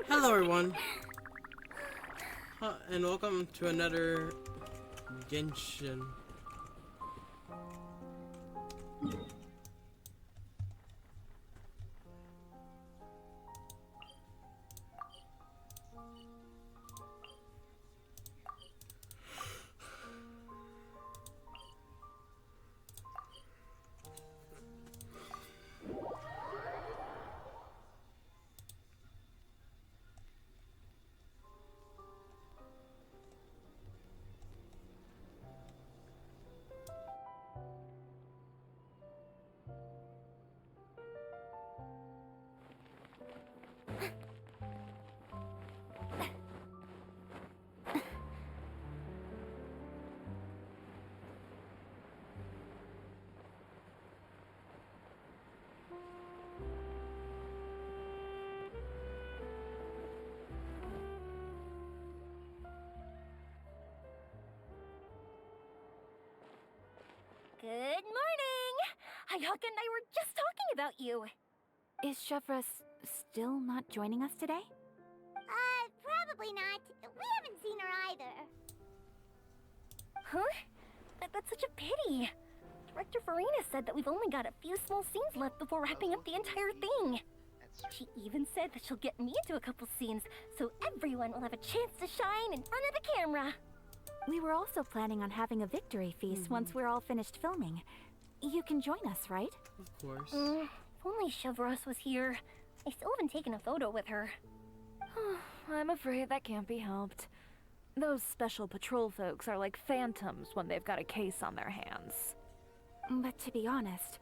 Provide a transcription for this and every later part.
Hello everyone, and welcome to another Genshin. Good morning! Hayaka and I were just talking about you. Is Chevra still not joining us today? Probably not. We haven't seen her either. Huh? That's such a pity. Director Farina said that we've only got a few small scenes left before wrapping up the entire thing. She even said that she'll get me into a couple scenes, so everyone will have a chance to shine in front of the camera. We were also planning on having a victory feast once we're all finished filming. You can join us, right? Of course. If only Chevros was here. I still haven't taken a photo with her. I'm afraid that can't be helped. Those special patrol folks are like phantoms when they've got a case on their hands. But to be honest,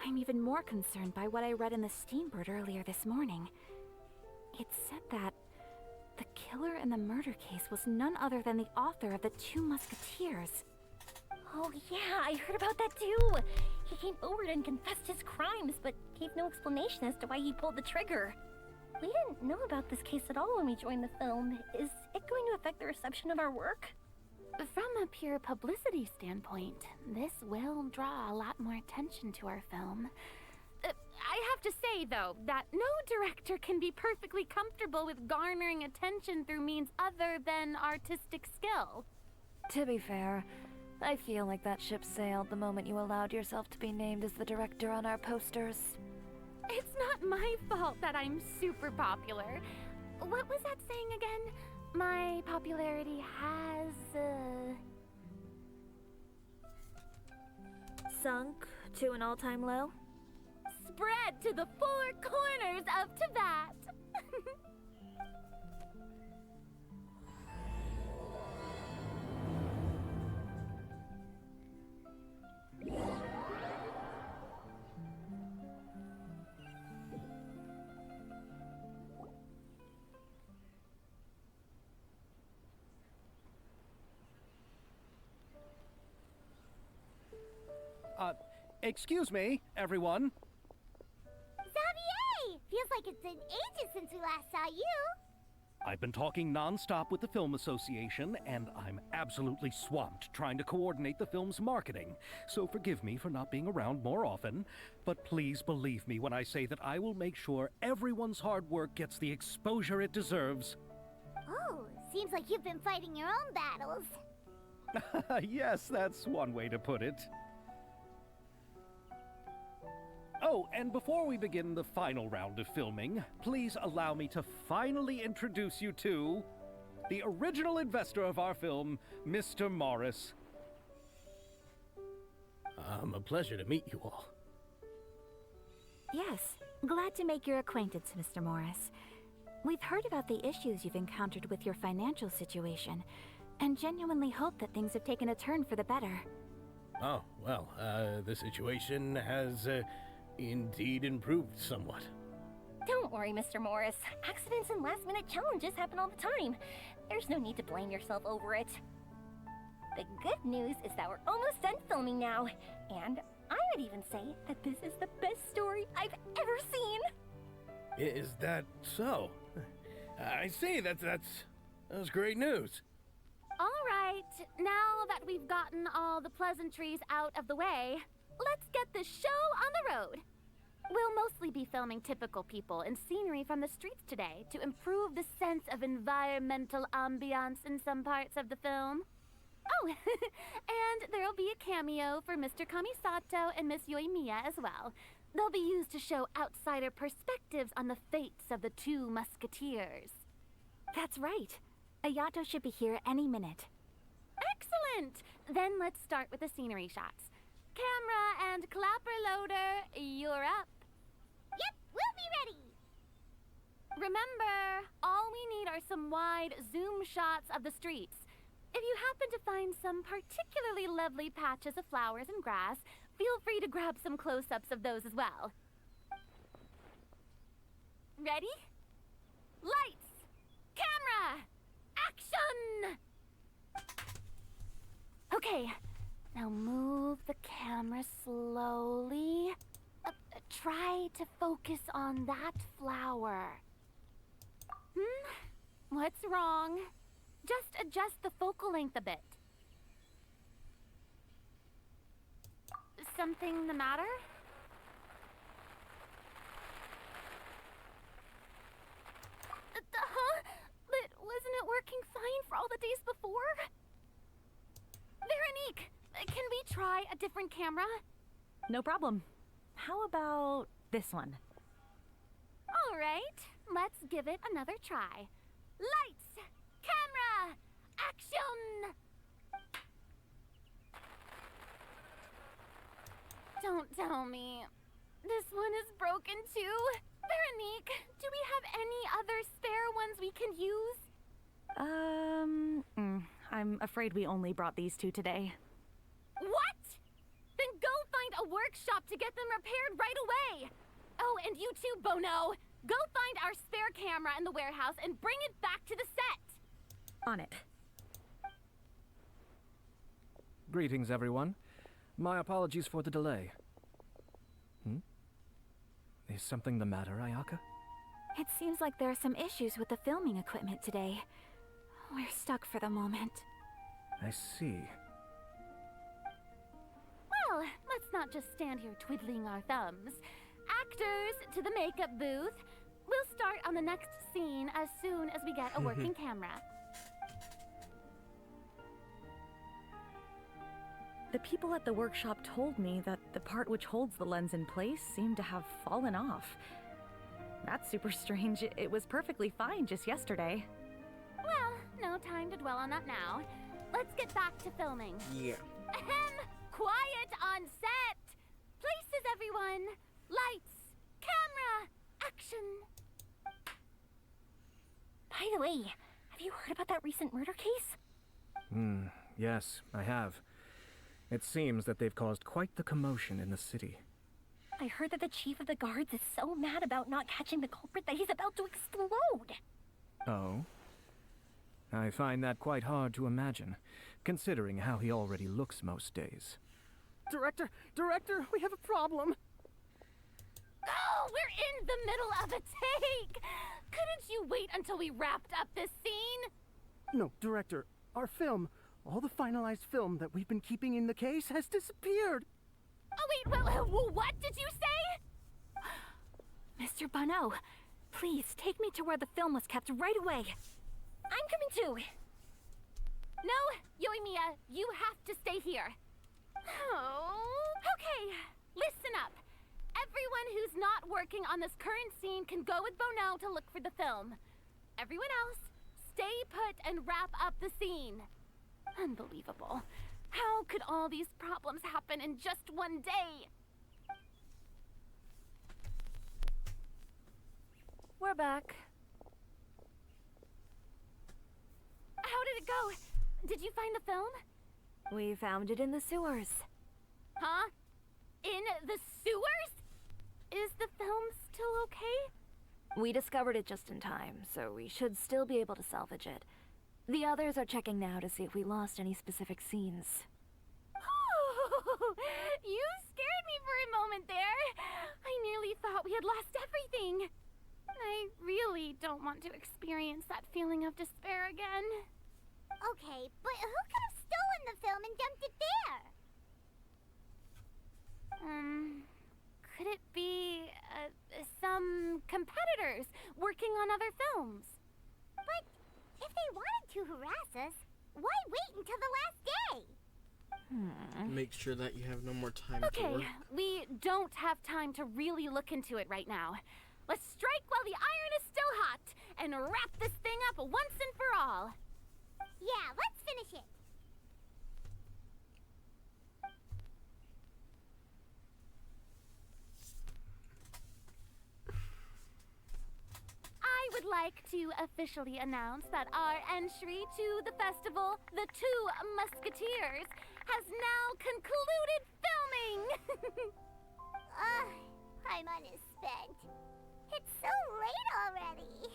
I'm even more concerned by what I read in the Steambird earlier this morning. It said that the killer in the murder case was none other than the author of the Two Musketeers. Oh yeah, I heard about that too. He came forward and confessed his crimes, but gave no explanation as to why he pulled the trigger. We didn't know about this case at all when we joined the film. Is it going to affect the reception of our work? From a pure publicity standpoint, this will draw a lot more attention to our film. I have to say, though, that no director can be perfectly comfortable with garnering attention through means other than artistic skill. To be fair, I feel like that ship sailed the moment you allowed yourself to be named as the director on our posters. It's not my fault that I'm super popular. What was that saying again? My popularity has, Sunk to an all-time low? spread to the four corners of Teyvat. Excuse me, everyone. Xavier! Feels like it's been ages since we last saw you. I've been talking non-stop with the Film Association, and I'm absolutely swamped trying to coordinate the film's marketing. So forgive me for not being around more often, but please believe me when I say that I will make sure everyone's hard work gets the exposure it deserves. Oh, seems like you've been fighting your own battles. Yes, that's one way to put it. Oh, and before we begin the final round of filming, please allow me to finally introduce you to the original investor of our film, Mr. Morris. A pleasure to meet you all. Yes, glad to make your acquaintance, Mr. Morris. We've heard about the issues you've encountered with your financial situation, and genuinely hope that things have taken a turn for the better. Oh, well, the situation has indeed improved somewhat. Don't worry, Mr. Morris. Accidents and last-minute challenges happen all the time. There's no need to blame yourself over it. The good news is that we're almost done filming now, and I would even say that this is the best story I've ever seen. Is that so? I see, that's great news. All right, now that we've gotten all the pleasantries out of the way, let's get the show on the road. We'll mostly be filming typical people and scenery from the streets today to improve the sense of environmental ambiance in some parts of the film. Oh, and there'll be a cameo for Mr. Kamisato and Miss Yoimiya as well. They'll be used to show outsider perspectives on the fates of the two musketeers. That's right. Ayato should be here any minute. Excellent! Then let's start with the scenery shots. Camera and clapper loader, you're up. Yep, we'll be ready. Remember, all we need are some wide zoom shots of the streets. If you happen to find some particularly lovely patches of flowers and grass, feel free to grab some close-ups of those as well. Ready? Lights! Camera! Action! Okay, now move the camera slowly. Try to focus on that flower. What's wrong? Just adjust the focal length a bit. Something the matter? Huh? But wasn't it working fine for all the days before? Veronique, can we try a different camera? No problem. How about this one? All right, let's give it another try. Lights! Camera! Action! Don't tell me. This one is broken too? Veronique, do we have any other spare ones we can use? I'm afraid we only brought these two today. What? Then go find a workshop to get them repaired right away. Oh, and you too, Bono. Go find our spare camera in the warehouse and bring it back to the set. On it. Greetings, everyone. My apologies for the delay. Is something the matter, Ayaka? It seems like there are some issues with the filming equipment today. We're stuck for the moment. I see. Well, let's not just stand here twiddling our thumbs. Actors, to the makeup booth. We'll start on the next scene as soon as we get a working camera. The people at the workshop told me that the part which holds the lens in place seemed to have fallen off. That's super strange. It was perfectly fine just yesterday. Well, no time to dwell on that now. Let's get back to filming. Yeah. Ahem! Quiet on set! Places, everyone! Lights! Camera! Action! By the way, have you heard about that recent murder case? Yes, I have. It seems that they've caused quite the commotion in the city. I heard that the chief of the guards is so mad about not catching the culprit that he's about to explode. Oh? I find that quite hard to imagine, considering how he already looks most days. Director, we have a problem. Oh, we're in the middle of a take! Couldn't you wait until we wrapped up this scene? No, Director, our film, all the finalized film that we've been keeping in the case has disappeared. Oh, wait, what did you say? Mr. Bono, please take me to where the film was kept right away. I'm coming too. No, Yoimiya, you have to stay here. Oh, okay, listen up. Everyone who's not working on this current scene can go with Bono to look for the film. Everyone else, stay put and wrap up the scene. Unbelievable. How could all these problems happen in just one day? We're back. How did it go? Did you find the film? We found it in the sewers. Huh? In the sewers? Is the film still okay? We discovered it just in time, so we should still be able to salvage it. The others are checking now to see if we lost any specific scenes. Oh, you scared me for a moment there. I nearly thought we had lost everything. I really don't want to experience that feeling of despair again. Okay, but who could have stolen the film and dumped it there? Could it be some competitors working on other films? But if they wanted to harass us, why wait until the last day? Make sure that you have no more time to Okay, work. we don't have time to really look into it right now. Let's strike while the iron is still hot and wrap this thing up once and for all. Yeah, let's finish it. I would like to officially announce that our entry to the festival, The Two Musketeers, has now concluded filming! Paimon is spent. It's so late already.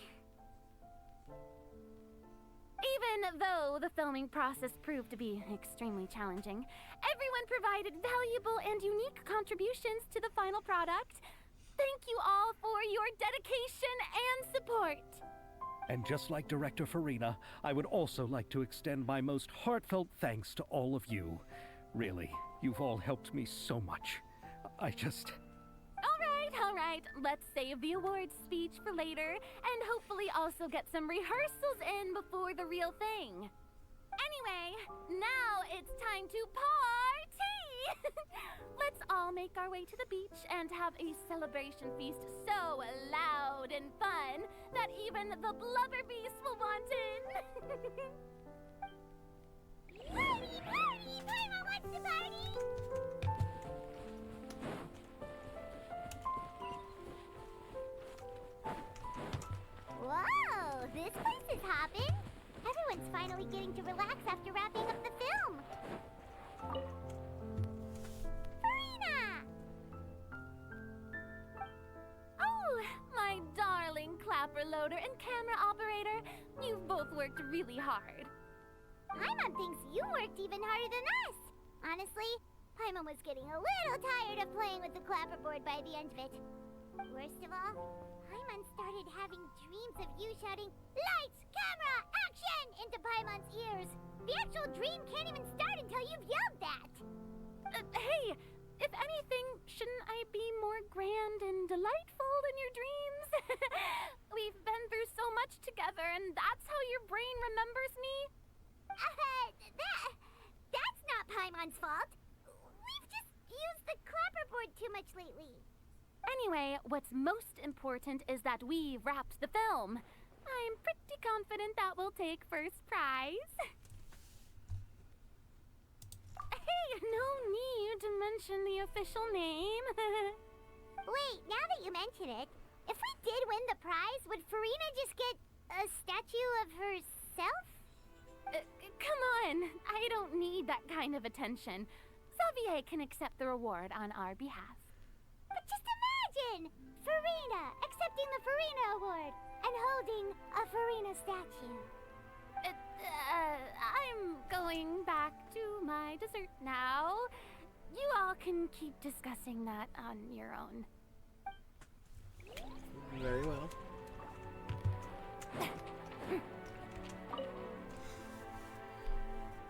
Even though the filming process proved to be extremely challenging, everyone provided valuable and unique contributions to the final product. Thank you all for your dedication and support. And just like Director Farina, I would also like to extend my most heartfelt thanks to all of you. Really, you've all helped me so much. All right, let's save the awards speech for later and hopefully also get some rehearsals in before the real thing. Anyway, now it's time to party! Let's all make our way to the beach and have a celebration feast so loud and fun that even the blubber beast will want in. Party, party! Paimon wants to party! Whoa, this place is hopping. Everyone's finally getting to relax after wrapping up the film. Farina! Oh, my darling clapper loader and camera operator, you've both worked really hard. Paimon thinks you worked even harder than us. Honestly, Paimon was getting a little tired of playing with the clapperboard by the end of it. Worst of all, Paimon started having dreams of you shouting, "Lights, camera, action!" into Paimon's ears. The actual dream can't even start until you've yelled that. Hey, if anything, shouldn't I be more grand and delightful in your dreams? We've been through so much together, and that's how your brain remembers me? That's not Paimon's fault. We've just used the clapperboard too much lately. Anyway, what's most important is that we wrapped the film. I'm pretty confident that we'll take first prize. Hey, no need to mention the official name. Wait, now that you mention it, if we did win the prize, would Farina just get a statue of herself? Come on, I don't need that kind of attention. Xavier can accept the reward on our behalf. But just imagine! Farina accepting the Farina Award and holding a Farina statue. I'm going back to my dessert now. You all can keep discussing that on your own. Very well. Hey,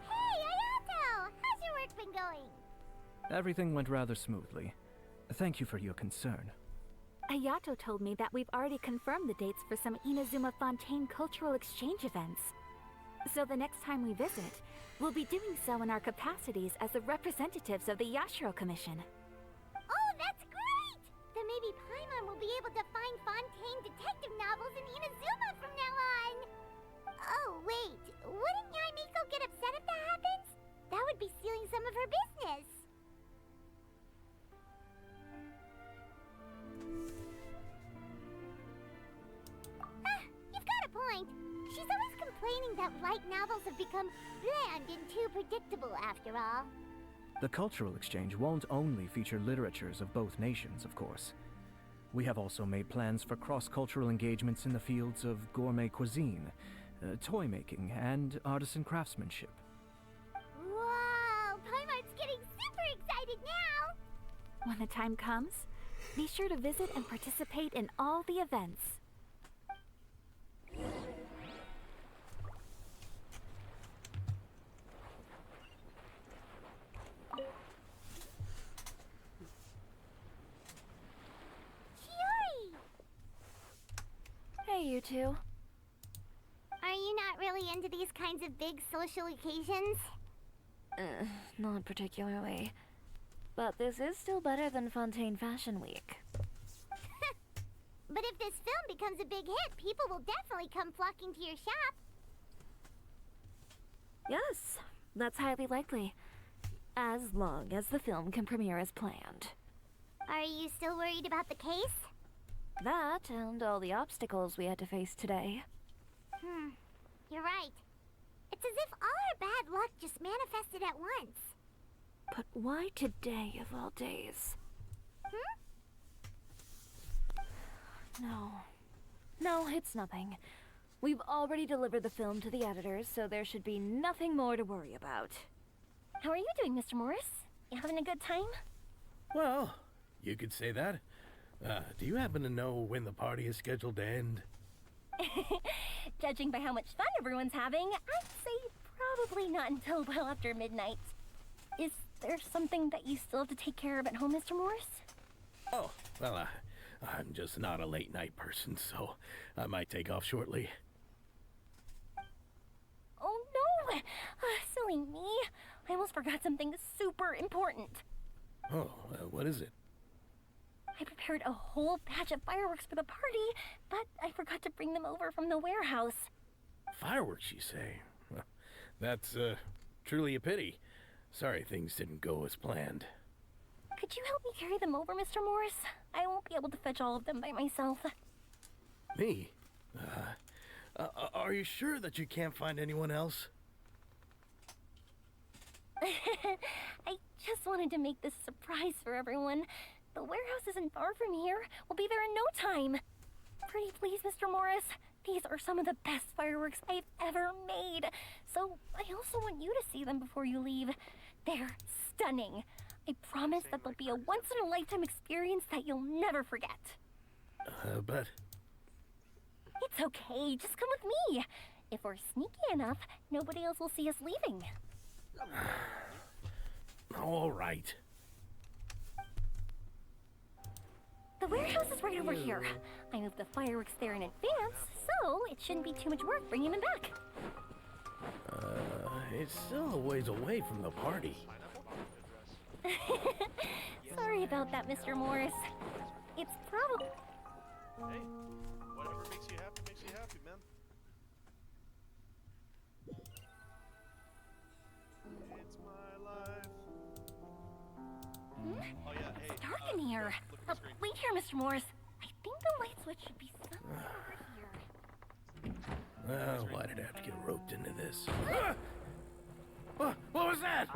Ayato! How's your work been going? Everything went rather smoothly. Thank you for your concern. Ayato told me that we've already confirmed the dates for some Inazuma Fontaine cultural exchange events. So the next time we visit, we'll be doing so in our capacities as the representatives of the Yashiro Commission. Oh, that's great! Then maybe Paimon will be able to find Fontaine detective novels in Inazuma from now on. Oh, wait. Wouldn't Yae Miko get upset if that happens? That would be stealing some of her business. You've got a point. She's always complaining that light novels have become bland and too predictable after all. The cultural exchange won't only feature literatures of both nations, of course. We have also made plans for cross-cultural engagements in the fields of gourmet cuisine, toy making, and artisan craftsmanship. Whoa! Paimon's getting super excited now! When the time comes, be sure to visit and participate in all the events. two? Are you not really into these kinds of big social occasions? Not particularly. But this is still better than Fontaine Fashion Week. But if this film becomes a big hit, people will definitely come flocking to your shop. Yes, that's highly likely. As long as the film can premiere as planned. Are you still worried about the case? That and all the obstacles we had to face today. You're right. It's as if all our bad luck just manifested at once. But why today of all days? No, it's nothing. We've already delivered the film to the editors, so there should be nothing more to worry about. How are you doing, Mr. Morris? You having a good time? Well, you could say that. Do you happen to know when the party is scheduled to end? Judging by how much fun everyone's having, I'd say probably not until well after midnight. Is there something that you still have to take care of at home, Mr. Morris? Oh, well, I'm just not a late night person, so I might take off shortly. Oh no! Silly me. I almost forgot something super important. Oh, what is it? I prepared a whole batch of fireworks for the party, but I forgot to bring them over from the warehouse. Fireworks, you say? Well, that's truly a pity. Sorry things didn't go as planned. Could you help me carry them over, Mr. Morris? I won't be able to fetch all of them by myself. Me? Are you sure that you can't find anyone else? I just wanted to make this a surprise for everyone. The warehouse isn't far from here. We'll be there in no time. Pretty please, Mr. Morris. These are some of the best fireworks I've ever made. So I also want you to see them before you leave. They're stunning. I promise that they'll be a once-in-a-lifetime experience that you'll never forget. But... It's okay. Just come with me. If we're sneaky enough, nobody else will see us leaving. All right. The warehouse is right over here. I moved the fireworks there in advance, so it shouldn't be too much work bringing them back. It's still a ways away from the party. Sorry about that, Mr. Morris. It's probably... Hey, whatever makes you happy, man. It's my life. Oh yeah, hey. It's dark in here. Look at the screen. Wait here, Mr. Morris. I think the light switch should be somewhere over here. Why did I have to get roped into this? What was that?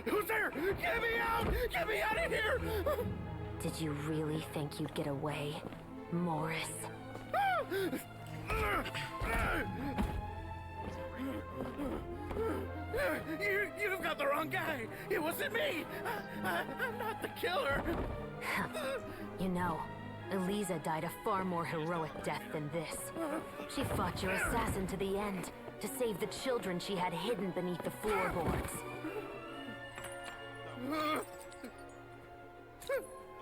Who's there? Get me out! Get me out of here! Did you really think you'd get away, Morris? You've got the wrong guy. It wasn't me. I'm not the killer. You know, Eliza died a far more heroic death than this. She fought your assassin to the end, to save the children she had hidden beneath the floorboards.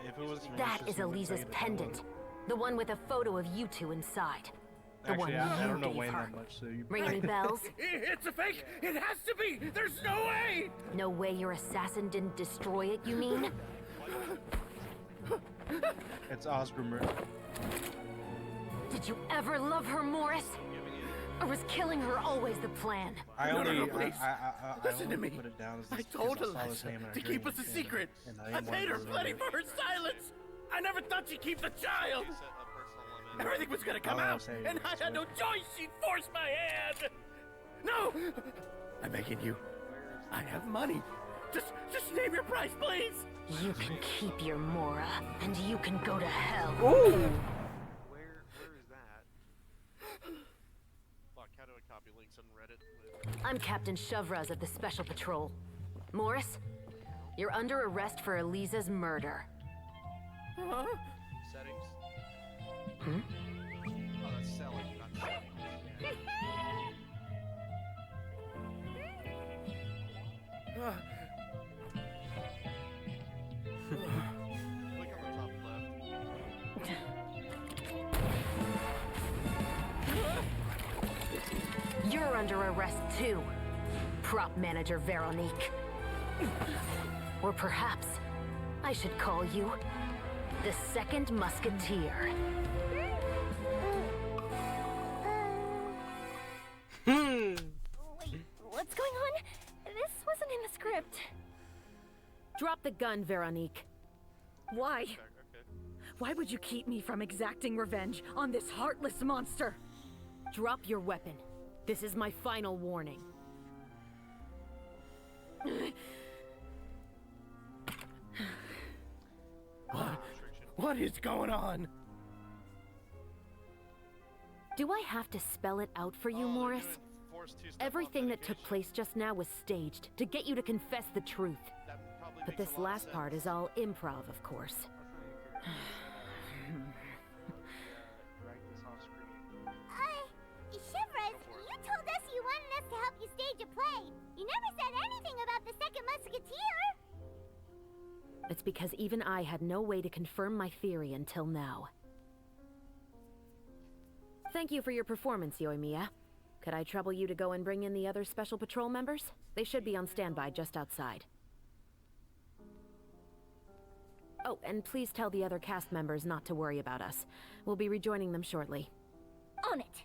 If it was me, That it's is just Eliza's insane. pendant. The one with a photo of you two inside. The one Actually, I you don't know gave Wayne her. that much, so you Ring any bells? It's a fake. It has to be. There's no way. No way your assassin didn't destroy it, you mean? It's Osgrimmar. Did you ever love her, Morris? Or was killing her always the plan? I No, only, please. I Listen to only me. put it down as I this told because I saw his Eliza name in a to keep dream, us a and- secret. and I didn't want paid to her ruin plenty it. for her silence. I never thought she'd keep the child. Everything was gonna come All I'm out, saying and is, I had no choice. She forced my hand. No, I'm begging you. I have money. Just name your price, please. You can keep your Mora, and you can go to hell. Where is that? Fuck, how do I copy links on Reddit? I'm Captain Shovraz of the Special Patrol. Morris, you're under arrest for Eliza's murder. Huh? Settings? Hmm? Oh, that's selling, not settings. under arrest too, prop manager Veronique. Or perhaps I should call you the Second Musketeer. Wait, what's going on? This wasn't in the script. Drop the gun, Veronique. Why? Okay. Why would you keep me from exacting revenge on this heartless monster? Drop your weapon. This is my final warning. What is going on? Do I have to spell it out for you, Morris? Everything that took place just now was staged to get you to confess the truth. But this last part is all improv, of course. Shivers, you told us you wanted us to help you stage a play. You never said anything about the Second Musketeer. It's because even I had no way to confirm my theory until now. Thank you for your performance, Yoimiya. Could I trouble you to go and bring in the other Special Patrol members? They should be on standby just outside. Oh, and please tell the other cast members not to worry about us. We'll be rejoining them shortly. On it.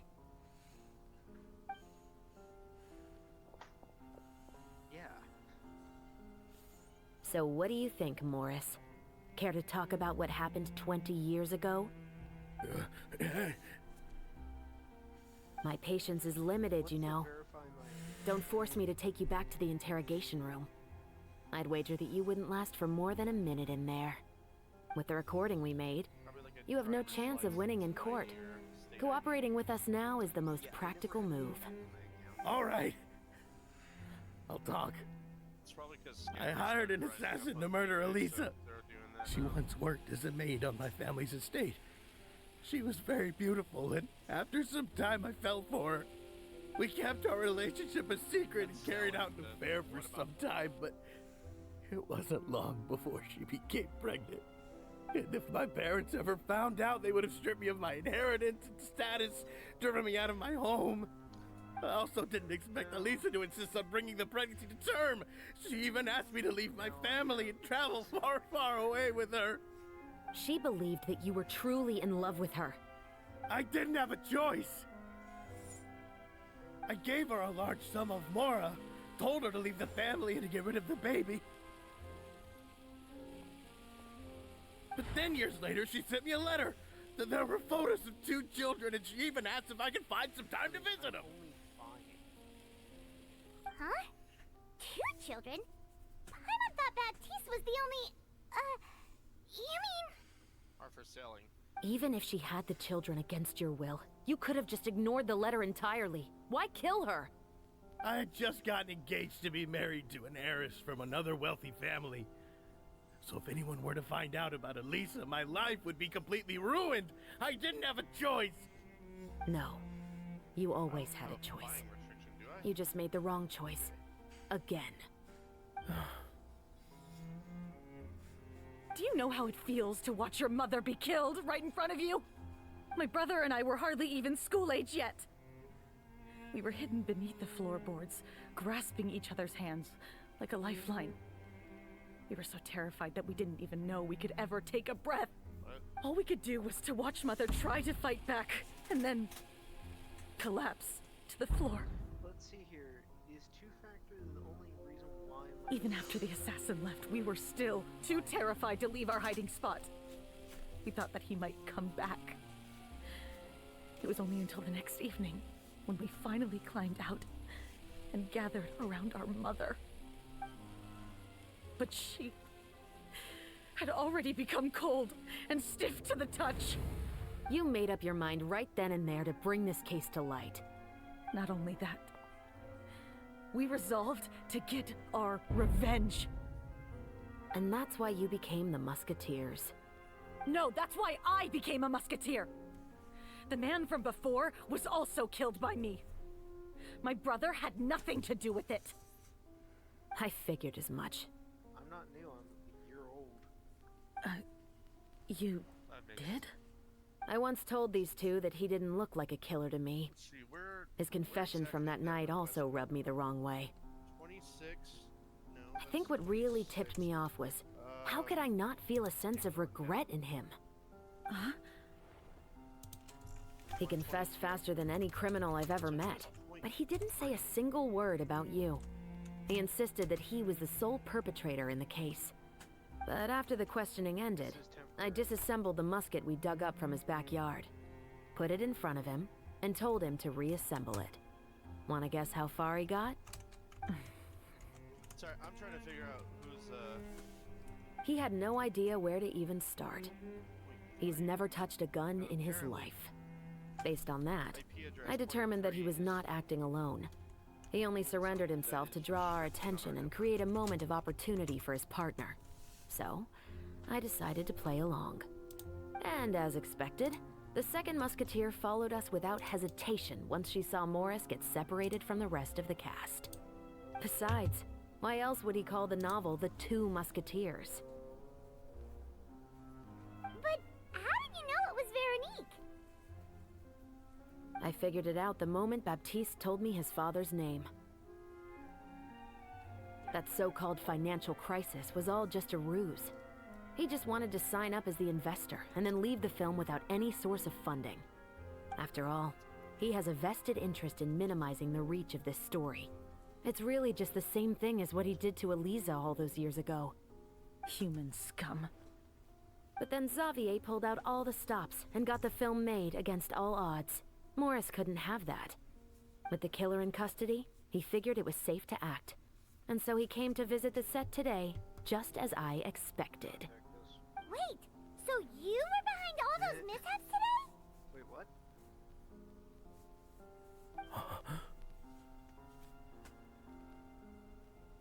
Yeah. So what do you think, Morris? Care to talk about what happened 20 years ago? My patience is limited, you know. Don't force me to take you back to the interrogation room. I'd wager that you wouldn't last for more than a minute in there. With the recording we made, you have no chance of winning in court. Cooperating with us now is the most practical move. All right. I'll talk. I hired an assassin to murder Elisa. She once worked as a maid on my family's estate. She was very beautiful, and after some time I fell for her. We kept our relationship a secret and carried out an affair for some time, but it wasn't long before she became pregnant. And if my parents ever found out, they would have stripped me of my inheritance and status, driven me out of my home. I also didn't expect Elisa to insist on bringing the pregnancy to term. She even asked me to leave my family and travel far, far away with her. She believed that you were truly in love with her. I didn't have a choice. I gave her a large sum of mora, told her to leave the family and to get rid of the baby. But then years later, she sent me a letter. There were photos of 2 children, and she even asked if I could find some time to visit them. Huh? 2 children? Paimon thought Baptiste was the only... you mean... Are for selling. Even if she had the children against your will, you could have just ignored the letter entirely. Why kill her? I had just gotten engaged to be married to an heiress from another wealthy family. So if anyone were to find out about Elisa, my life would be completely ruined. I didn't have a choice. No. You always had a choice. You just made the wrong choice. Again. Do you know how it feels to watch your mother be killed right in front of you? My brother and I were hardly even school age yet. We were hidden beneath the floorboards, grasping each other's hands like a lifeline. We were so terrified that we didn't even know we could ever take a breath. All we could do was to watch Mother try to fight back, and then collapse to the floor. Let's see here. Is 2-factor the only reason why... Even after the assassin left, we were still too terrified to leave our hiding spot. We thought that he might come back. It was only until the next evening when we finally climbed out and gathered around our mother. But she had already become cold and stiff to the touch. You made up your mind right then and there to bring this case to light. Not only that, we resolved to get our revenge. And that's why you became the Musketeers. No, that's why I became a Musketeer. The man from before was also killed by me. My brother had nothing to do with it. I figured as much. I'm not new, I'm a year old. You did? I once told these two that he didn't look like a killer to me. Let's see, where His confession from that night also rubbed me the wrong way. 26. No. I think what really tipped me off was, how could I not feel a sense of regret in him? Huh? He confessed faster than any criminal I've ever met, but he didn't say a single word about you. He insisted that he was the sole perpetrator in the case. But after the questioning ended, I disassembled the musket we dug up from his backyard, put it in front of him, and told him to reassemble it. Wanna guess how far he got? Sorry, I'm trying to figure out who's, He had no idea where to even start. He's never touched a gun in his life. Based on that, I determined that he was not acting alone. He only surrendered himself to draw our attention and create a moment of opportunity for his partner. So, I decided to play along. And as expected, the second musketeer followed us without hesitation once she saw Morris get separated from the rest of the cast. Besides, why else would he call the novel The Two Musketeers? But how did you know it was Veronique? I figured it out the moment Baptiste told me his father's name. That so-called financial crisis was all just a ruse. He just wanted to sign up as the investor and then leave the film without any source of funding. After all, he has a vested interest in minimizing the reach of this story. It's really just the same thing as what he did to Eliza all those years ago. Human scum. But then Xavier pulled out all the stops and got the film made against all odds. Morris couldn't have that. With the killer in custody, he figured it was safe to act. And so he came to visit the set today, just as I expected. Wait, so you were behind all those mishaps today? Wait, what?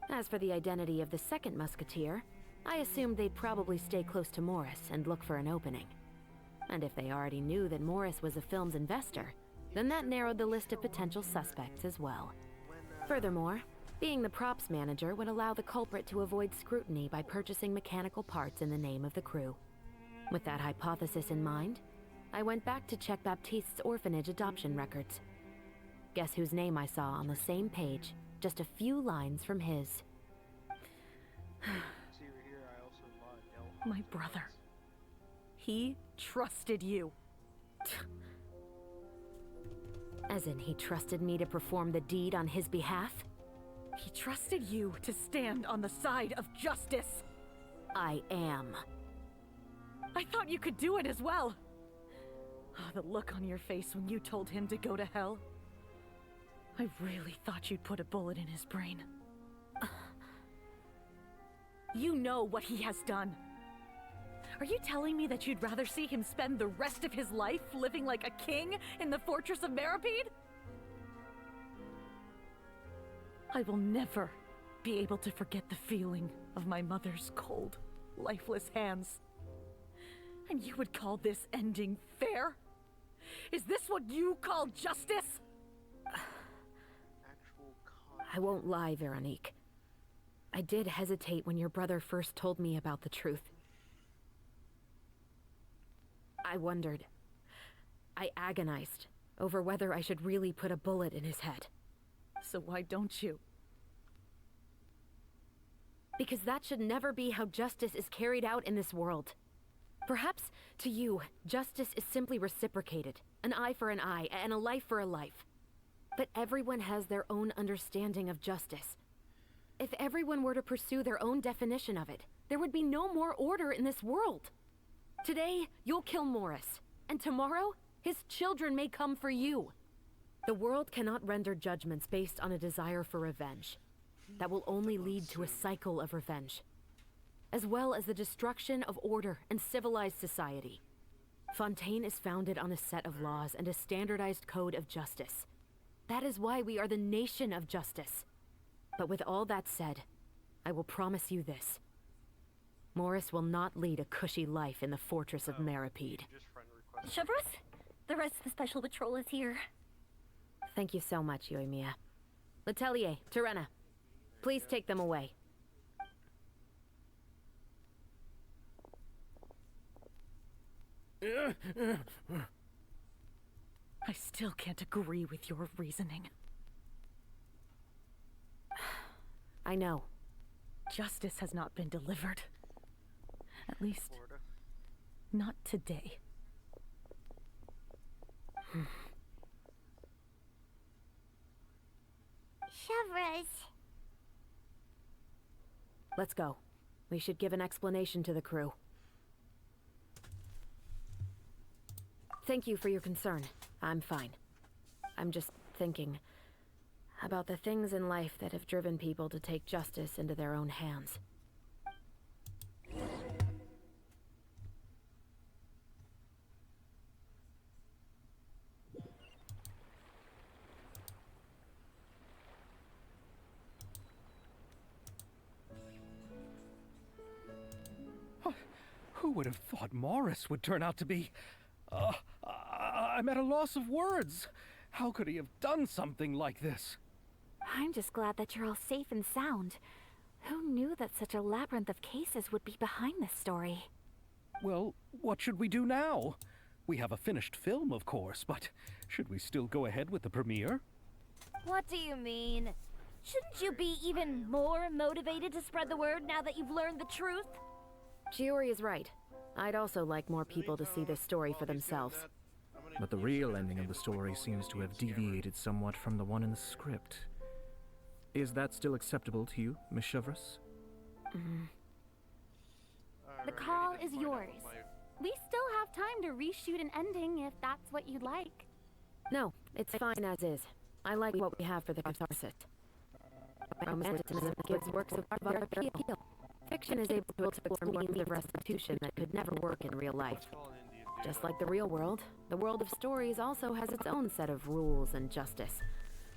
As for the identity of the second musketeer, I assumed they'd probably stay close to Morris and look for an opening. And if they already knew that Morris was the film's investor, then that narrowed the list of potential suspects as well. Furthermore, being the props manager would allow the culprit to avoid scrutiny by purchasing mechanical parts in the name of the crew. With that hypothesis in mind, I went back to check Baptiste's orphanage adoption records. Guess whose name I saw on the same page, just a few lines from his. See, over here, I also bought My brother. He trusted you. As in, he trusted me to perform the deed on his behalf? He trusted you to stand on the side of justice. I am. I thought you could do it as well. Oh, the look on your face when you told him to go to hell. I really thought you'd put a bullet in his brain. You know what he has done. Are you telling me that you'd rather see him spend the rest of his life living like a king in the fortress of Meripede? I will never be able to forget the feeling of my mother's cold, lifeless hands. And you would call this ending fair? Is this what you call justice? I won't lie, Veronique. I did hesitate when your brother first told me about the truth. I wondered. I agonized over whether I should really put a bullet in his head. So why don't you? Because that should never be how justice is carried out in this world. Perhaps, to you, justice is simply reciprocated. An eye for an eye, and a life for a life. But everyone has their own understanding of justice. If everyone were to pursue their own definition of it, there would be no more order in this world. Today, you'll kill Morris, and tomorrow, his children may come for you. The world cannot render judgments based on a desire for revenge. That will only lead to a cycle of revenge, as well as the destruction of order and civilized society. Fontaine is founded on a set of laws and a standardized code of justice. That is why we are the nation of justice. But with all that said, I will promise you this. Morris will not lead a cushy life in the fortress of Meripede. Chevros, the rest of the Special Patrol is here. Thank you so much, Yoimiya. Letelier, Terena, please take them away. I still can't agree with your reasoning. I know. Justice has not been delivered. At least, not today. Chevros. Let's go. We should give an explanation to the crew. Thank you for your concern. I'm fine. I'm just thinking about the things in life that have driven people to take justice into their own hands. Who would have thought Morris would turn out to be... I'm at a loss of words. How could he have done something like this? I'm just glad that you're all safe and sound. Who knew that such a labyrinth of cases would be behind this story? Well, what should we do now? We have a finished film, of course, but should we still go ahead with the premiere? What do you mean? Shouldn't you be even more motivated to spread the word now that you've learned the truth? Shiori is right. I'd also like more people to see this story for themselves. But the real ending of the story seems to have deviated somewhat from the one in the script. Is that still acceptable to you, Miss Chevros? The call is yours. We still have time to reshoot an ending if that's what you'd like. No, it's fine as is. I like what we have for the catharsis. Romanticism gives works of art appeal. Fiction is able to explore means of restitution that could never work in real life. Just like the real world, the world of stories also has its own set of rules and justice.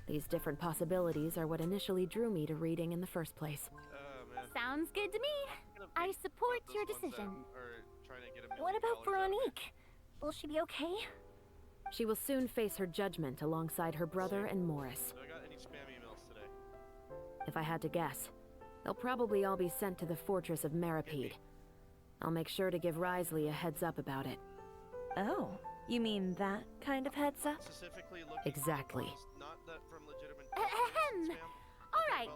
These different possibilities are what initially drew me to reading in the first place. Sounds good to me. I support your decision. What about Veronique? Will she be okay? She will soon face her judgment alongside her brother and Morris. If I had to guess, they'll probably all be sent to the fortress of Meripede. I'll make sure to give Risley a heads up about it. Oh, you mean that kind of heads up? Exactly. Ahem. All right,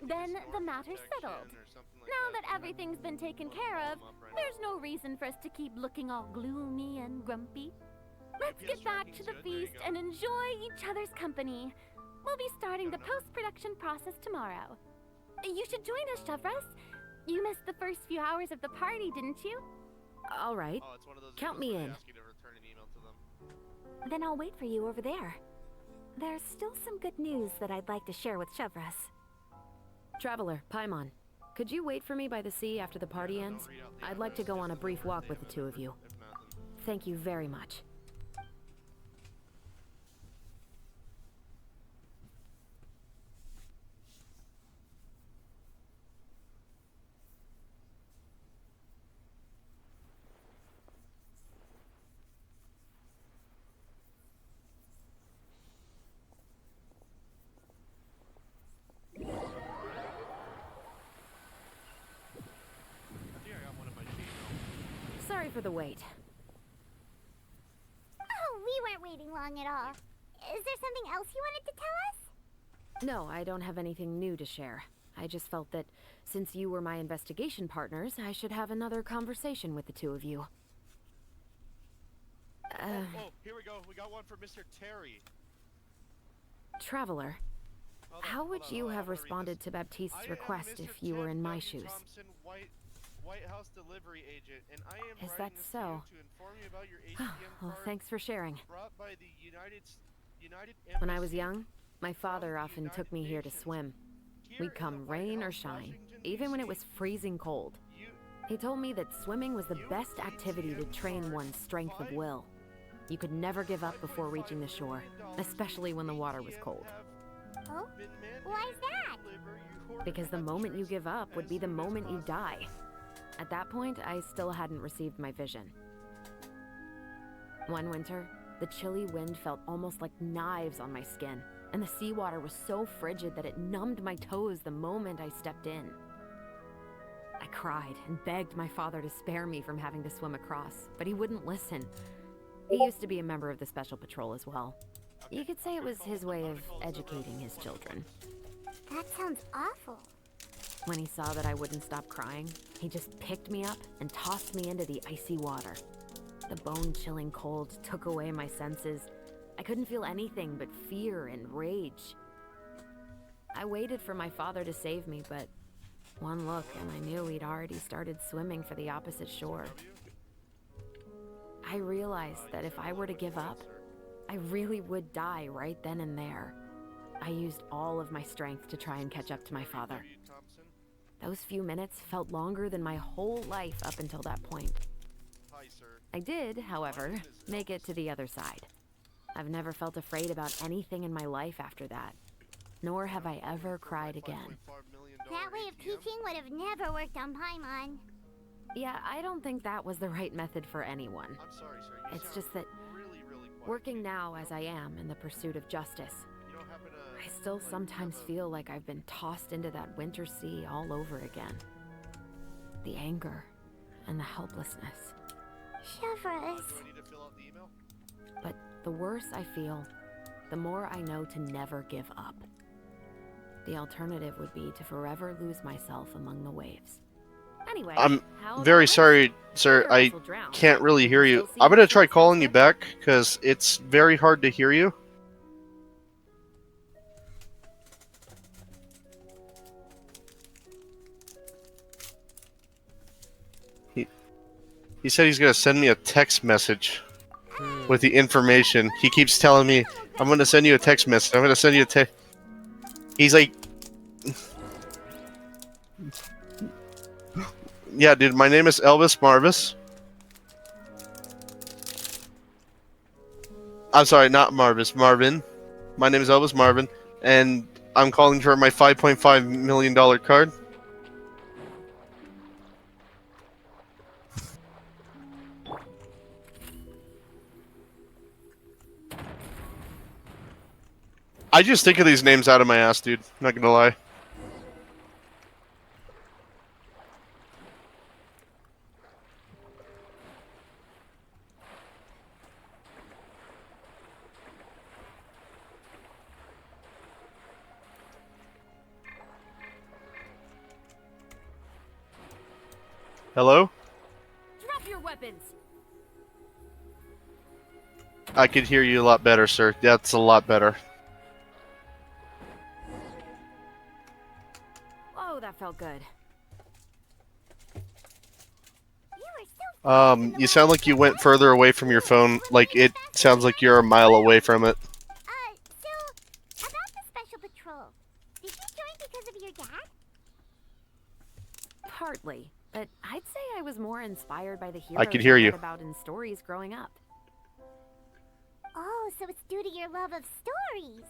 then the matter's settled. Now that everything's been taken care of, there's no reason for us to keep looking all gloomy and grumpy. Let's get back to the feast and enjoy each other's company. We'll be starting the post-production process tomorrow. You should join us, Chevros. You missed the first few hours of the party, didn't you? All right. Count me in. Then I'll wait for you over there. There's still some good news that I'd like to share with Chevros. Traveler, Paimon, could you wait for me by the sea after the party ends? I'd like to go on a brief walk with the two of you. Thank you very much. Sorry for the wait. Oh, we weren't waiting long at all. Is there something else you wanted to tell us? No, I don't have anything new to share. I just felt that since you were my investigation partners, I should have another conversation with the two of you. Oh, here we go. We got one for Mr. Terry. Traveler, how would you have responded to Baptiste's request if you were in my shoes? Thompson, White House delivery agent, and I am Is that so? to inform you about your ATM Well, card thanks for sharing. brought by the United When I was young, my father often took me here to swim. We'd come rain or shine, even when it was freezing cold. He told me that swimming was the best activity to train one's strength of will. You could never give up before reaching the shore, especially when the water was cold. Oh? Why's that? Because the moment you give up would be the moment you die. At that point, I still hadn't received my vision. One winter, the chilly wind felt almost like knives on my skin, and the seawater was so frigid that it numbed my toes the moment I stepped in. I cried and begged my father to spare me from having to swim across, but he wouldn't listen. He used to be a member of the Special Patrol as well. You could say it was his way of educating his children. That sounds awful. When he saw that I wouldn't stop crying, he just picked me up and tossed me into the icy water. The bone-chilling cold took away my senses. I couldn't feel anything but fear and rage. I waited for my father to save me, but one look and I knew he'd already started swimming for the opposite shore. I realized that if I were to give up, I really would die right then and there. I used all of my strength to try and catch up to my father. Those few minutes felt longer than my whole life up until that point. I did, however, make it to the other side. I've never felt afraid about anything in my life after that, nor have I ever cried again. That way of teaching would have never worked on Paimon. Yeah, I don't think that was the right method for anyone. I'm sorry, sir. It's just that working now as I am in the pursuit of justice, I still sometimes feel like I've been tossed into that winter sea all over again. The anger and the helplessness. Shivers. But the worse I feel, the more I know to never give up. The alternative would be to forever lose myself among the waves. Anyway, I'm very sorry, sir. I can't really hear you. I'm gonna try calling you back, because it's very hard to hear you. He said he's gonna send me a text message with the information. He keeps telling me, I'm gonna send you a text message. I'm gonna send you a text. He's like... Yeah, dude, my name is Elvis Marvis. I'm sorry, not Marvis, Marvin. My name is Elvis Marvin, and I'm calling for my $5.5 million card. I just think of these names out of my ass, dude. Not gonna lie. Hello? Drop your weapons! I could hear you a lot better, sir. That's a lot better. Oh, that felt good. You sound like you went further away from your phone. Like, it sounds like you're a mile away from it. So, about the Special Patrol. Did you join because of your dad? Partly, but I'd say I was more inspired by the heroes I could hear you. read about in stories growing up. Oh, so it's due to your love of stories.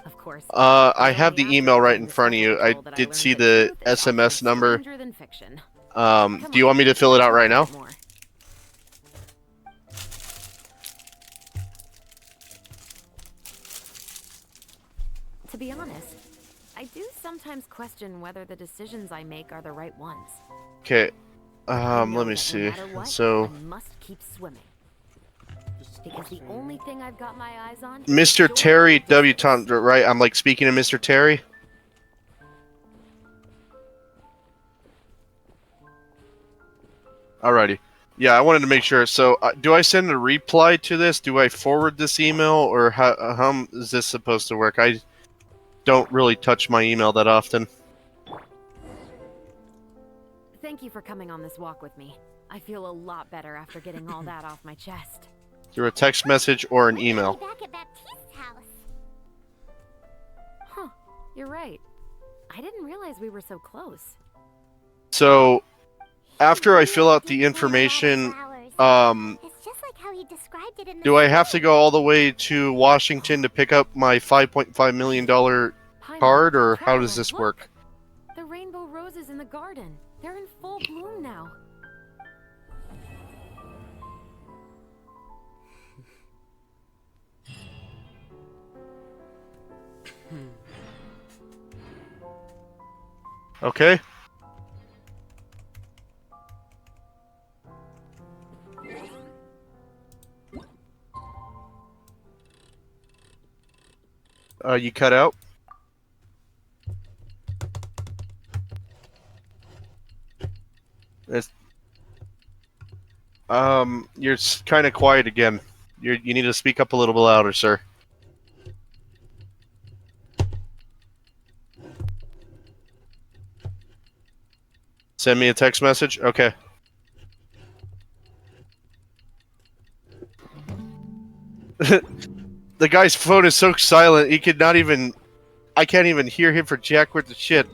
Of course. I have the email right in front of you. I did see the SMS number. Do you want me to fill it out right now? To be honest, I do sometimes question whether the decisions I make are the right ones. Okay. Let me see. So, I must keep swimming. Because the only thing I've got my eyes on... Mr. Terry W. Tom, right? I'm like speaking to Mr. Terry? Alrighty. Yeah, I wanted to make sure. So, do I send a reply to this? Do I forward this email? Or how is this supposed to work? I don't really touch my email that often. Thank you for coming on this walk with me. I feel a lot better after getting all that off my chest. Through a text message or an email. Back at Baptiste's house. Huh, you're right. I didn't realize we were so close. So, after I fill out the information, It's just like how he described it in the do I have to go all the way to Washington to pick up my $5.5 million card, or how does this work? The rainbow roses in the garden. They're in full bloom now. Okay. You cut out. It's, you're kind of quiet again. You need to speak up a little bit louder, sir. Send me a text message? Okay. The guy's phone is so silent, he could not even... I can't even hear him for jack worth of shit.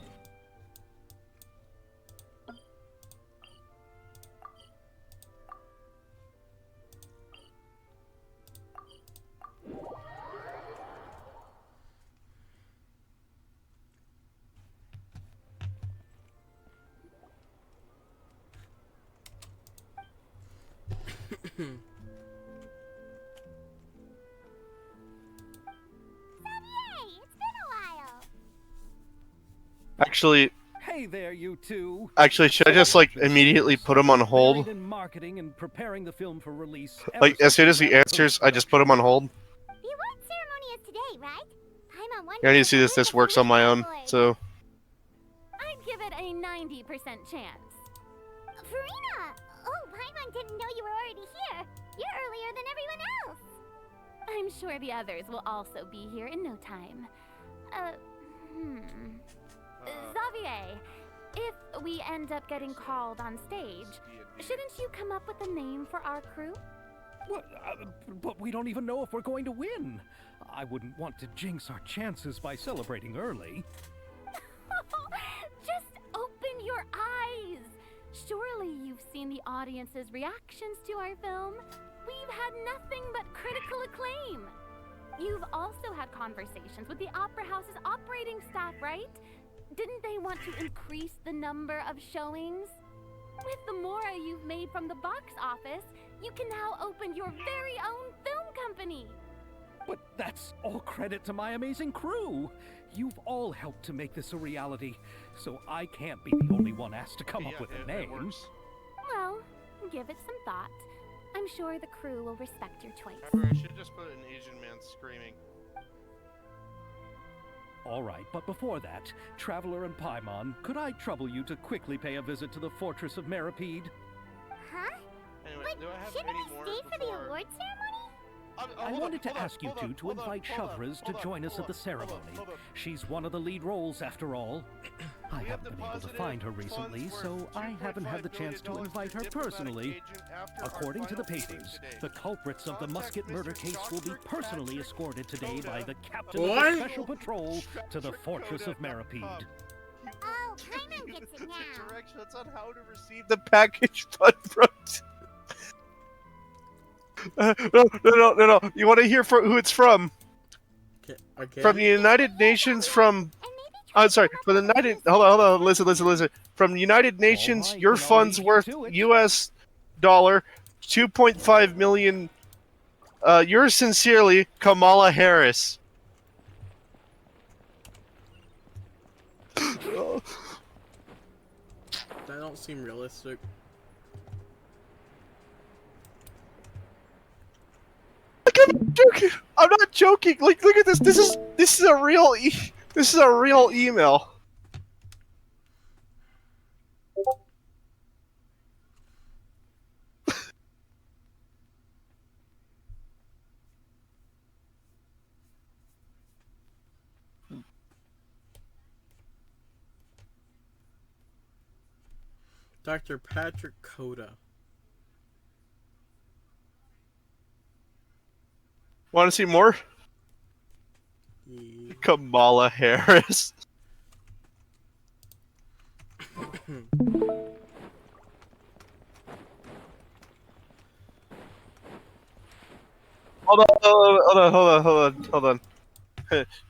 Actually, Hey there, you two. should I just like immediately put him on hold? In marketing and preparing the film for release. Like as soon as he answers, I just put him on hold. The award ceremony is today, right? I'm on I need to see this works on my own. So I'd give it a 90% chance. Farina! Oh, Paimon didn't know you were already here. You're earlier than everyone else. I'm sure the others will also be here in no time. Xavier, if we end up getting called on stage, shouldn't you come up with a name for our crew? What? But we don't even know if we're going to win. I wouldn't want to jinx our chances by celebrating early. Just open your eyes! Surely you've seen the audience's reactions to our film. We've had nothing but critical acclaim. You've also had conversations with the Opera House's operating staff, right? Didn't they want to increase the number of showings? With the mora you've made from the box office, you can now open your very own film company. But that's all credit to my amazing crew. You've all helped to make this a reality, so I can't be the only one asked to come up with a name. Well, give it some thought. I'm sure the crew will respect your choice. I should just put an Asian man screaming. All right, but before that, Traveler and Paimon, could I trouble you to quickly pay a visit to the Fortress of Meripede? Huh? Anyway, But do I have shouldn't any we more stay for the before- award ceremony? I wanted to ask you two to invite Shovras to join us at the ceremony. She's one of the lead roles, after all. I haven't been able to find her recently, so I haven't had the chance to invite her personally. According to the papers, the culprits of the Musket murder case will be personally escorted today by the captain of What? the Special Patrol to the Fortress of Meripede. Oh, Paimon gets it now. Directions on how to receive the package front. No. You want to hear who it's from? Okay. From the United Nations, from... I'm sorry, from the United... Hold on, listen. From the United Nations, your fund's worth US dollar 2.5 million. Yours sincerely, Kamala Harris. That don't seem realistic. I'm not joking. Like, look at this. This is a real this is a real email. Dr. Patrick Coda. Want to see more? Yeah. Kamala Harris. Hold on.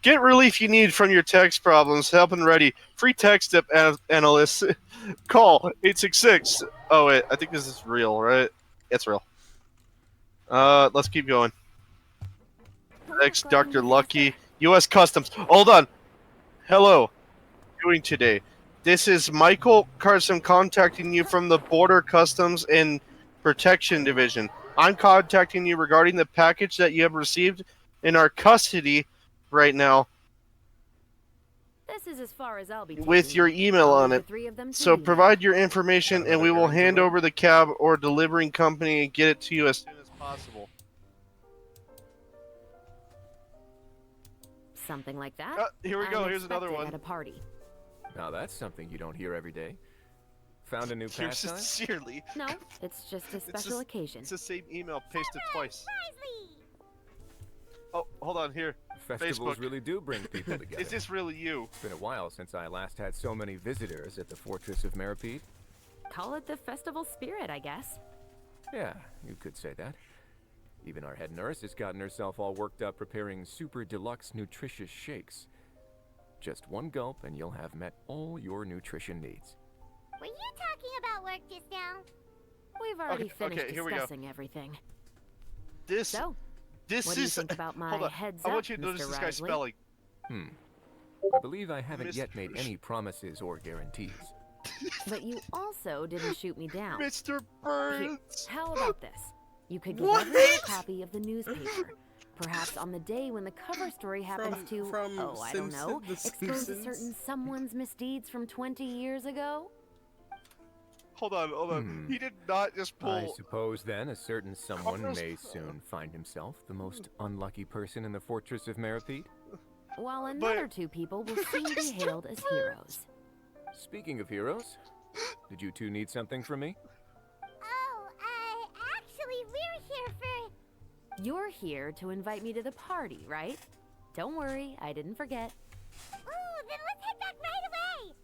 Get relief you need from your text problems. Help and ready. Free text tip analysts. Call 866. Oh wait, I think this is real, right? It's real. Let's keep going. Next, Dr. Lucky. U.S. Customs. Hold on. Hello. How are you doing today? This is Michael Carson contacting you from the Border Customs and Protection Division. I'm contacting you regarding the package that you have received in our custody right now This is as far as I'll be with taking your it. email I'll on leave it. the three of them to So you now. provide your information and we will hand over the cab or delivering company and get it to you as soon as possible. Something like that. Here we I'm go. Here's another expected one. At a party. Now that's something you don't hear every day. Found a new Yours pastime? sincerely. No, it's just a special occasion. It's the same email pasted twice. Oh, hold on here. Festivals Facebook. really do bring people together. Is this really you? It's been a while since I last had so many visitors at the Fortress of Meripede. Call it the festival spirit, I guess. Yeah, you could say that. Even our head nurse has gotten herself all worked up preparing super deluxe nutritious shakes. Just one gulp and you'll have met all your nutrition needs. Were you talking about work just now? We've already finished here we go. discussing everything. This So, this what do you is think about my hold on. heads I up, want you to notice Mr. this guy's Risley? spelling. I believe I haven't yet made any promises or guarantees. But you also didn't shoot me down. Mr. Here, Burns. how about this? You could give What? everyone a copy of the newspaper. Perhaps on the day when the cover story happens From I don't know, The expose a Simpsons? certain someone's misdeeds from 20 years ago? Hold on. He did not just pull. I suppose then a certain someone Almost- may soon find himself the most unlucky person in the Fortress of Meripede. While another two people will soon be hailed as heroes. Speaking of heroes, did you two need something from me? Oh, actually, we're here for... You're here to invite me to the party, right? Don't worry, I didn't forget. Ooh, then let's head back right away!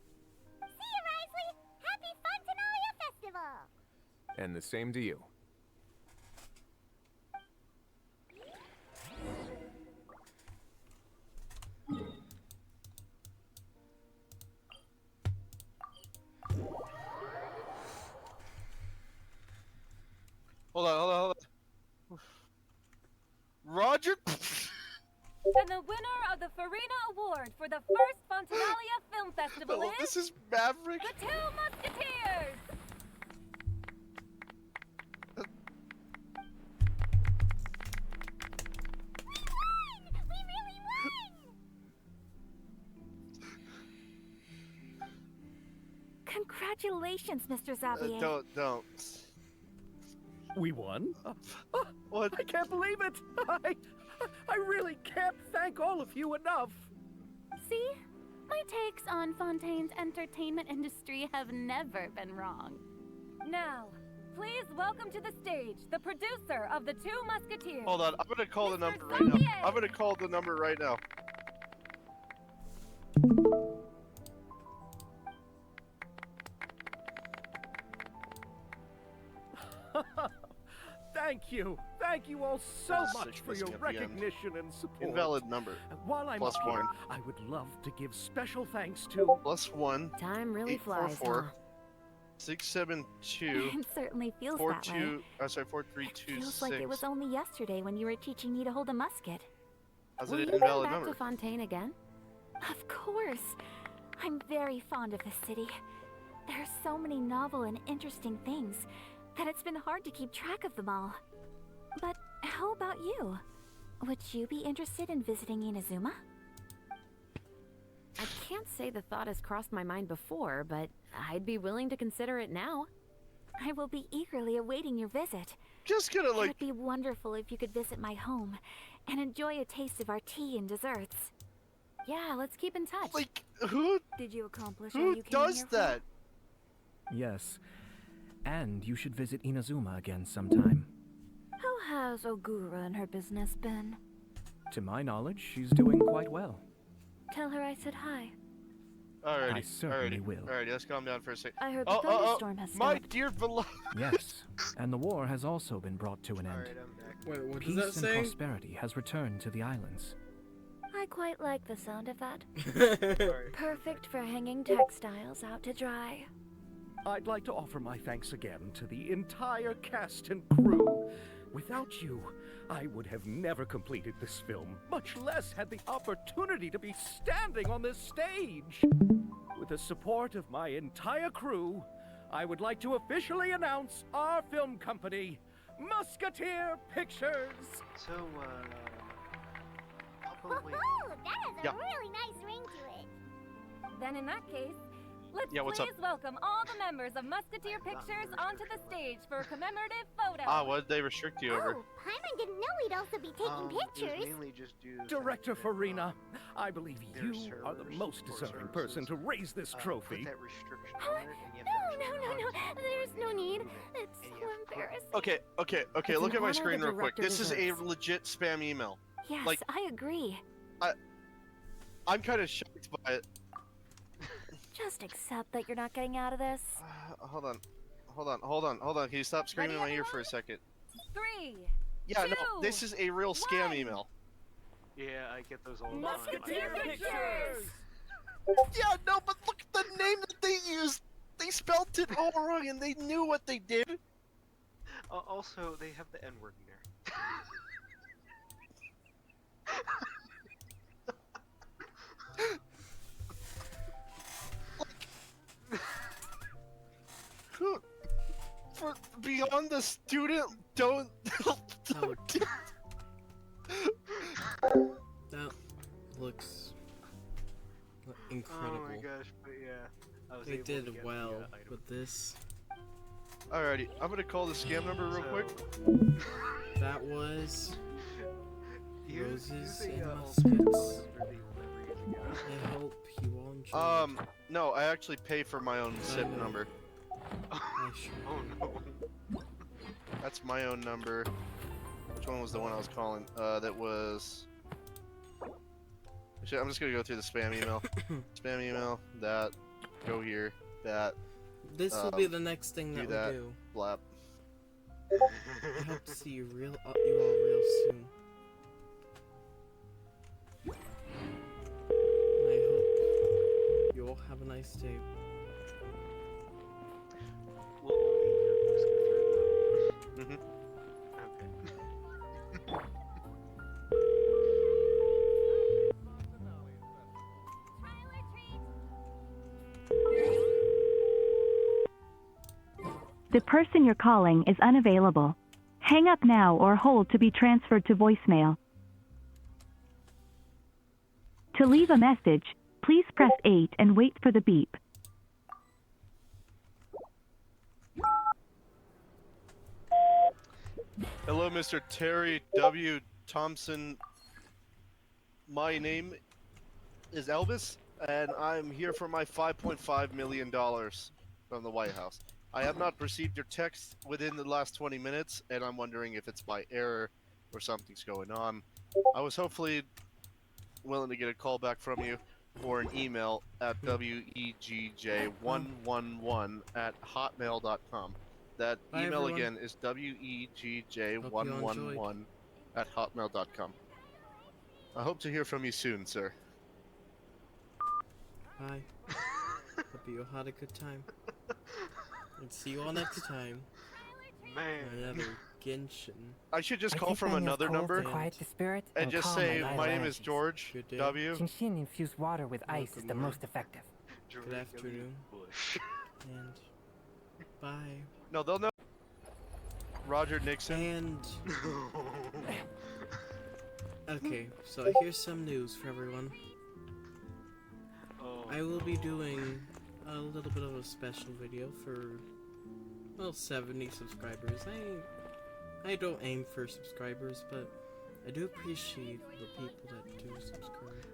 See you, Risley! Happy Funtenalia Festival! And the same to you. Hold on. Roger. And the winner of the Farina Award for the first Fontanalia Film Festival No, is... this is Maverick. The Two Musketeers! We really won! Congratulations, Mr. Xavier. Don't. We won? What? I can't believe it! I really can't thank all of you enough! See? My takes on Fontaine's entertainment industry have never been wrong. Now, please welcome to the stage the producer of The Two Musketeers. Hold on. I'm gonna call the number right now. I'm gonna call the number right now. Thank you! Thank you all so much for your Missing at the end. recognition and support. Invalid number. While I'm Plus up here, one. I would love to give special thanks to... +1. Time really flies, 844 huh? 672 It certainly feels that way. 42. I'm sorry, 4326. Feels like it was only yesterday when you were teaching me to hold a musket. How's Will it you an come invalid back number? to Fontaine again? Of course. I'm very fond of this city. There are so many novel and interesting things that it's been hard to keep track of them all. But how about you? Would you be interested in visiting Inazuma? I can't say the thought has crossed my mind before, but I'd be willing to consider it now. I will be eagerly awaiting your visit. Just gonna It would be wonderful if you could visit my home and enjoy a taste of our tea and desserts. Yeah, let's keep in touch. Like, who? Did you accomplish all Who you came does here for? that? Yes. And you should visit Inazuma again sometime. How has Ogura and her business been? To my knowledge, she's doing quite well. Tell her I said hi. Alrighty. I certainly will. Alrighty, let's calm down for a second. I heard the thunderstorm has My stopped. dear beloved. Yes, and the war has also been brought to an end. Wait, what does Peace that and say? prosperity has returned to the islands. I quite like the sound of that. Perfect for hanging textiles out to dry. I'd like to offer my thanks again to the entire cast and crew. Without you, I would have never completed this film, much less had the opportunity to be standing on this stage. With the support of my entire crew, I would like to officially announce our film company, Musketeer Pictures. So, I'll Totally. That has a Yeah. really nice ring to it. Then in that case, let's Yeah, what's up? please welcome all the members of Musketeer Pictures onto the stage for a commemorative photo. Ah, what did they restrict you over? Oh, Paimon didn't know we'd also be taking It was pictures. mainly just due to Director the fact that, Farina, I believe their you are the servers most or deserving services, person to raise this put trophy. that restriction Oh, on it, and you have to actually no. contact There's them no and need. remove it, It's and so you have to prove it. embarrassing. Okay, It's look an at my honor screen the real quick. director This is a deserves. legit spam email. Yes, Like- I agree. I'm kind of shocked by it. Just accept that you're not getting out of this. Hold on. Can you stop screaming in my ear for a second? 3. Yeah, no, this is a real scam email. Yeah, I get those all the time. Musketeer Pictures! Yeah, no, but look at the name that they used. They spelled it all wrong, and they knew what they did. Also, they have the N-word in there. For beyond the student, don't. That looks incredible. Oh my gosh, but yeah. I was They able to did get well the, item. with this. Alrighty, I'm gonna call the scam number real quick. That was Use Roses the, and alternate Muskets. phone number that you'll never use again. I hope you all enjoyed. No, I actually pay for my own SIP know. number. I should. Oh no. That's my own number. Which one was the one I was calling? That was. Actually, I'm just gonna go through the spam email. Spam email. That. Go here. That. This will be the next thing do that that. we do. Blap. I hope to see you all real soon. And I hope you all have a nice day. Will only your voice get through Mm-hmm. though? Okay. The person you're calling is unavailable. Hang up now or hold to be transferred to voicemail. To leave a message, please press 8 and wait for the beep. Hello, Mr. Terry W. Thompson. My name is Elvis, and I'm here for my $5.5 million from the White House. I have not received your text within the last 20 minutes, and I'm wondering if it's by error or something's going on. I was hopefully willing to get a call back from you or an email at wegj111@hotmail.com. That Bye, email everyone. again is wegj111@hotmail.com. I hope to hear from you soon, sir. Bye. Hope you all had a good time. And see you all next time. Man. on Another Genshin. I should just I call think from I know another cold number to quiet the spirit and just calm say, vital my name is energies. George Good day. W. Shinshin infused water with ice is the Welcome, most effective. Good afternoon. And bye. No, they'll know. Roger Nixon. And okay, so here's some news for everyone. I will be doing a little bit of a special video for, well, 70 subscribers. I don't aim for subscribers, but I do appreciate the people that do subscribe.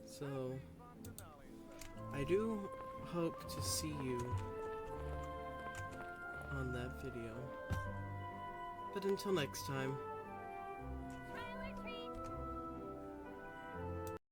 So I do hope to see you on that video. But until next time,